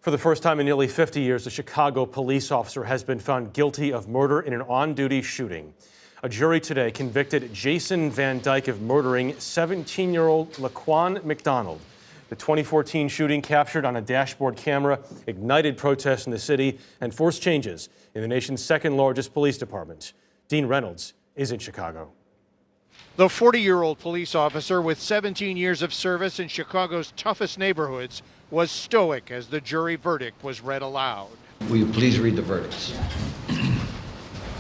For the first time in nearly 50 years, a Chicago police officer has been found guilty of murder in an on-duty shooting. A jury today convicted Jason Van Dyke of murdering 17-year-old Laquan McDonald. The 2014 shooting, captured on a dashboard camera, ignited protests in the city and forced changes in the nation's second-largest police department. Dean Reynolds is in Chicago. The 40-year-old police officer with 17 years of service in Chicago's toughest neighborhoods was stoic as the jury verdict was read aloud. Will you please read the verdicts?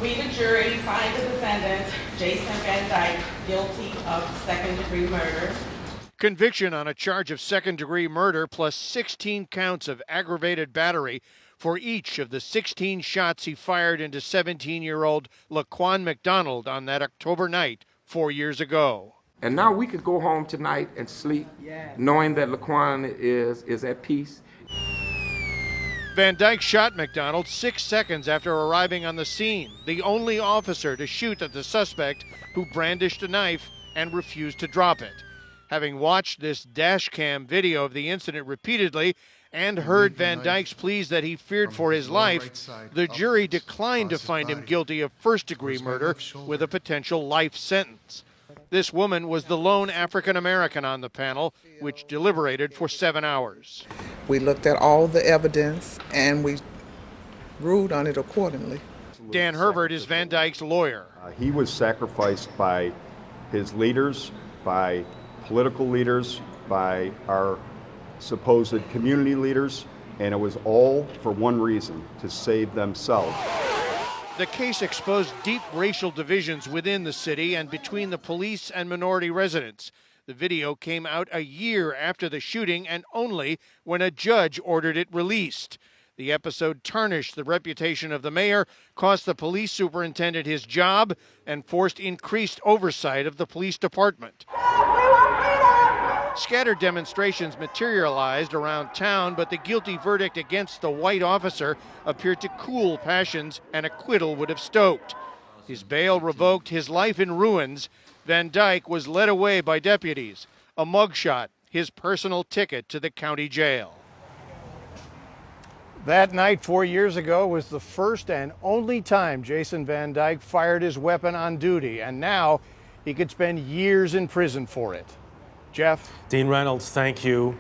We, the jury, find the defendant, Jason Van Dyke, guilty of second-degree murder. Conviction on a charge of second-degree murder plus 16 counts of aggravated battery for each of the 16 shots he fired into 17-year-old Laquan McDonald on that October night 4 years ago. And now we could go home tonight and sleep, knowing that Laquan is at peace. Van Dyke shot McDonald 6 seconds after arriving on the scene, the only officer to shoot at the suspect, who brandished a knife and refused to drop it. Having watched this dash cam video of the incident repeatedly and heard Van Dyke's pleas that he feared for his life, the jury declined to find him guilty of first-degree murder with a potential life sentence. This woman was the lone African-American on the panel, which deliberated for 7 hours. We looked at all the evidence and we ruled on it accordingly. Dan Herbert is Van Dyke's lawyer. He was sacrificed by his leaders, by political leaders, by our supposed community leaders, and it was all for one reason: to save themselves. The case exposed deep racial divisions within the city and between the police and minority residents. The video came out a year after the shooting and only when a judge ordered it released. The episode tarnished the reputation of the mayor, cost the police superintendent his job, and forced increased oversight of the police department. Scattered demonstrations materialized around town, but the guilty verdict against the white officer appeared to cool passions. An acquittal would have stoked. His bail revoked, his life in ruins. Van Dyke was led away by deputies. A mugshot, his personal ticket to the county jail. That night 4 years ago was the first and only time Jason Van Dyke fired his weapon on duty, and now he could spend years in prison for it. Jeff? Dean Reynolds, thank you.